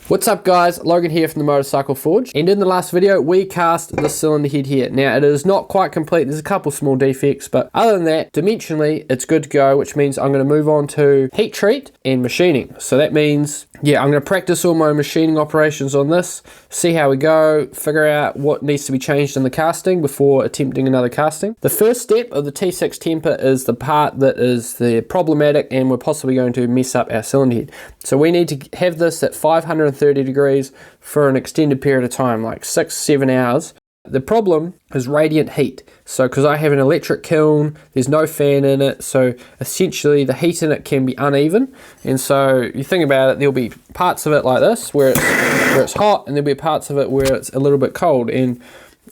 What's up guys, Logan here from the Motorcycle Forge, and in the last video we cast the cylinder head here. Now it is not quite complete, there's a couple small defects, but other than that, dimensionally it's good to go, which means I'm going to move on to heat treat and machining. So that means, yeah, I'm going to practice all my machining operations on this, see how we go, figure out what needs to be changed in the casting before attempting another casting. The first step of the T6 temper is the part that is the problematic and we're possibly going to mess up our cylinder head. So we need to have this at 530 degrees for an extended period of time, like 6-7 hours. The problem is radiant heat. So because I have an electric kiln, there's no fan in it, so essentially the heat in it can be uneven. And so you think about it, there'll be parts of it like this where it's hot, and there'll be parts of it where it's a little bit cold. And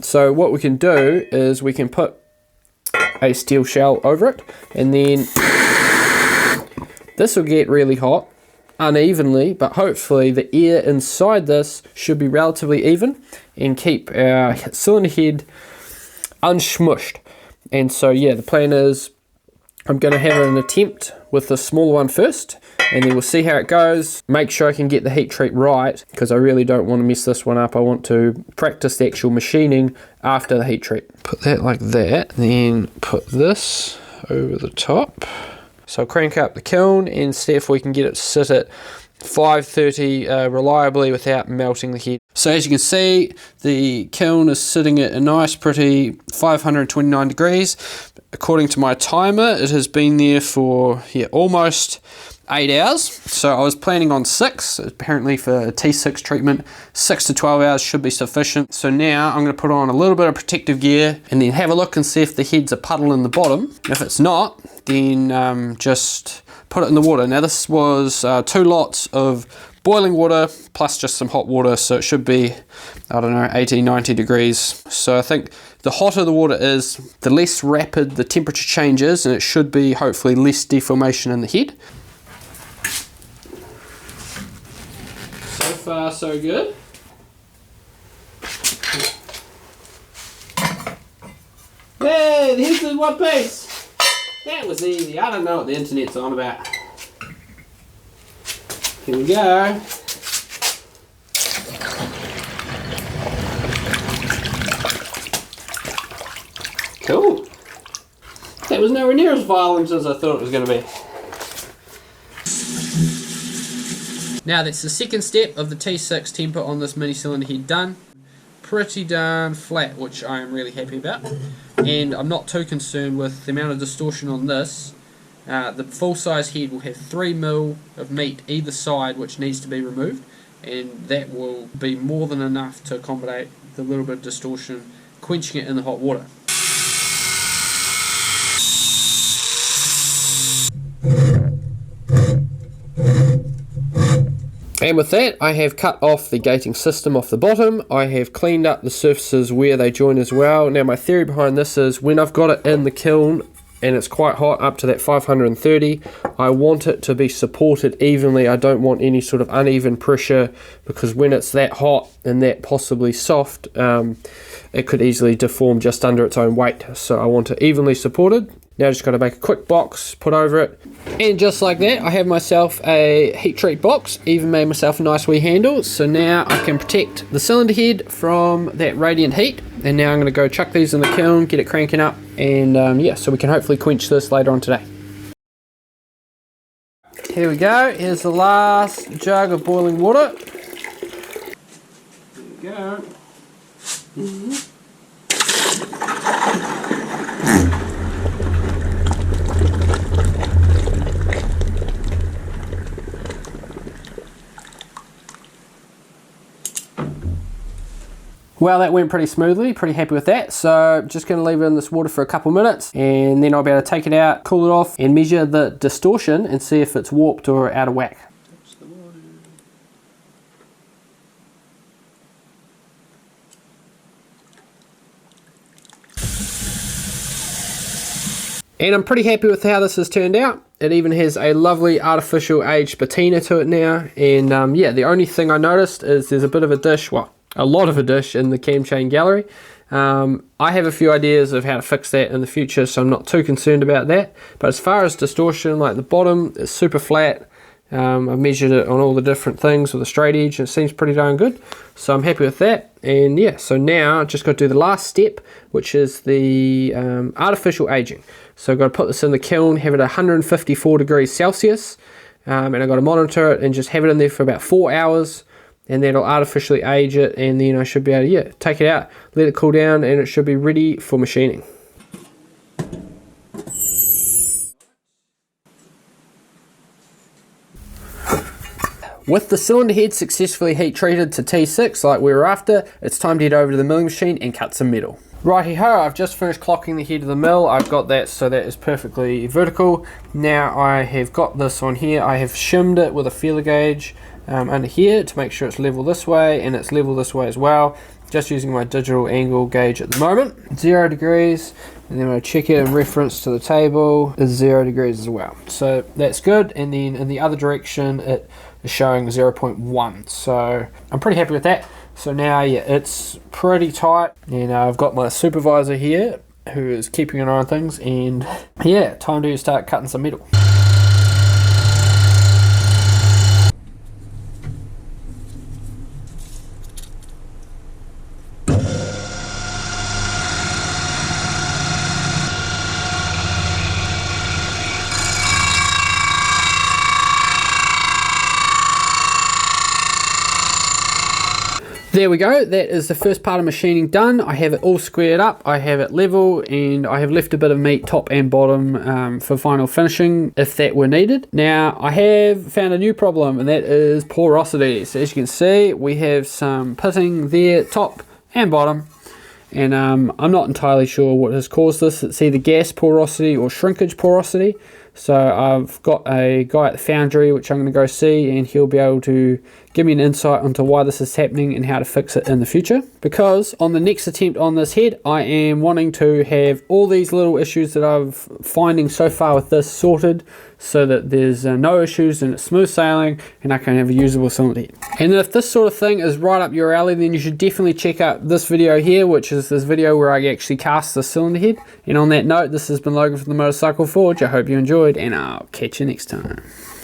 so what we can do is we can put a steel shell over it, and then this will get really hot unevenly, but hopefully the air inside this should be relatively even and keep our cylinder head unsmushed. And so yeah, the plan is I'm going to have an attempt with the smaller one first, and then we'll see how it goes. Make sure I can get the heat treat right, because I really don't want to mess this one up. I want to practice the actual machining after the heat treat. Put that like that, then put this over the top. So crank up the kiln and see if we can get it to sit at 530 reliably without melting the head. So as you can see, the kiln is sitting at a nice pretty 529 degrees. According to my timer, it has been there for almost 8 hours. So I was planning on 6. Apparently for a T6 treatment, 6 to 12 hours should be sufficient. So now I'm going to put on a little bit of protective gear and then have a look and see if the head's a puddle in the bottom. If it's not, then just put it in the water. Now this was 2 lots of boiling water plus just some hot water, so it should be, I don't know, 80-90 degrees. So I think the hotter the water is, the less rapid the temperature change is, and it should be hopefully less deformation in the head. So far so good. Hey, here's the one piece. That was easy. I don't know what the internet's on about. Here we go. Cool. That was nowhere near as violent as I thought it was going to be. Now that's the second step of the T6 temper on this mini cylinder head done. Pretty darn flat, which I am really happy about. And I'm not too concerned with the amount of distortion on this. The full size head will have 3mm of meat either side, which needs to be removed, and that will be more than enough to accommodate the little bit of distortion, quenching it in the hot water. And with that, I have cut off the gating system off the bottom. I have cleaned up the surfaces where they join as well. Now my theory behind this is when I've got it in the kiln and it's quite hot up to that 530, I want it to be supported evenly. I don't want any sort of uneven pressure, because when it's that hot and that possibly soft, it could easily deform just under its own weight. So I want it evenly supported. Now I just got to make a quick box, put over it, and just like that I have myself a heat treat box. Even made myself a nice wee handle, so now I can protect the cylinder head from that radiant heat. And now I'm going to go chuck these in the kiln, get it cranking up, and yeah, so we can hopefully quench this later on today. Here we go, here's the last jug of boiling water. There we go. Well, that went pretty smoothly, pretty happy with that. So just going to leave it in this water for a couple minutes, and then I'll be able to take it out, cool it off, and measure the distortion and see if it's warped or out of whack. And I'm pretty happy with how this has turned out. It even has a lovely artificial aged patina to it now. And yeah, the only thing I noticed is there's a bit of a dish, well, a lot of a dish in the cam chain gallery. I have a few ideas of how to fix that in the future, so I'm not too concerned about that. But as far as distortion, like the bottom is super flat, I've measured it on all the different things with a straight edge, and it seems pretty darn good. So I'm happy with that. And yeah, so now I've just got to do the last step, which is the artificial aging. So I've got to put this in the kiln, have it at 154 degrees Celsius, and I've got to monitor it and just have it in there for about 4 hours, and then I'll artificially age it, and then I should be able to take it out, let it cool down, and it should be ready for machining. With the cylinder head successfully heat treated to T6 like we were after, it's time to head over to the milling machine and cut some metal. Righty ho, I've just finished clocking the head of the mill. I've got that so that is perfectly vertical. Now I have got this on here. I have shimmed it with a feeler gauge under here to make sure it's level this way, and it's level this way as well. Just using my digital angle gauge at the moment. 0 degrees, and then I check it in reference to the table is 0 degrees as well. So that's good, and then in the other direction it is showing 0.1. So I'm pretty happy with that. So now, yeah, it's pretty tight, and I've got my supervisor here who is keeping an eye on things, and yeah, time to start cutting some metal. There we go, that is the first part of machining done. I have it all squared up, I have it level, and I have left a bit of meat top and bottom for final finishing if that were needed. Now I have found a new problem, and that is porosity. So as you can see, we have some pitting there, top and bottom, and I'm not entirely sure what has caused this. It's either gas porosity or shrinkage porosity. So I've got a guy at the foundry which I'm going to go see, and he'll be able to give me an insight onto why this is happening and how to fix it in the future. Because on the next attempt on this head, I am wanting to have all these little issues that I'm finding so far with this sorted, so that there's no issues and it's smooth sailing and I can have a usable cylinder head. And if this sort of thing is right up your alley, then you should definitely check out this video here, which is this video where I actually cast the cylinder head. And on that note, this has been Logan from the Motorcycle Forge. I hope you enjoyed, and I'll catch you next time.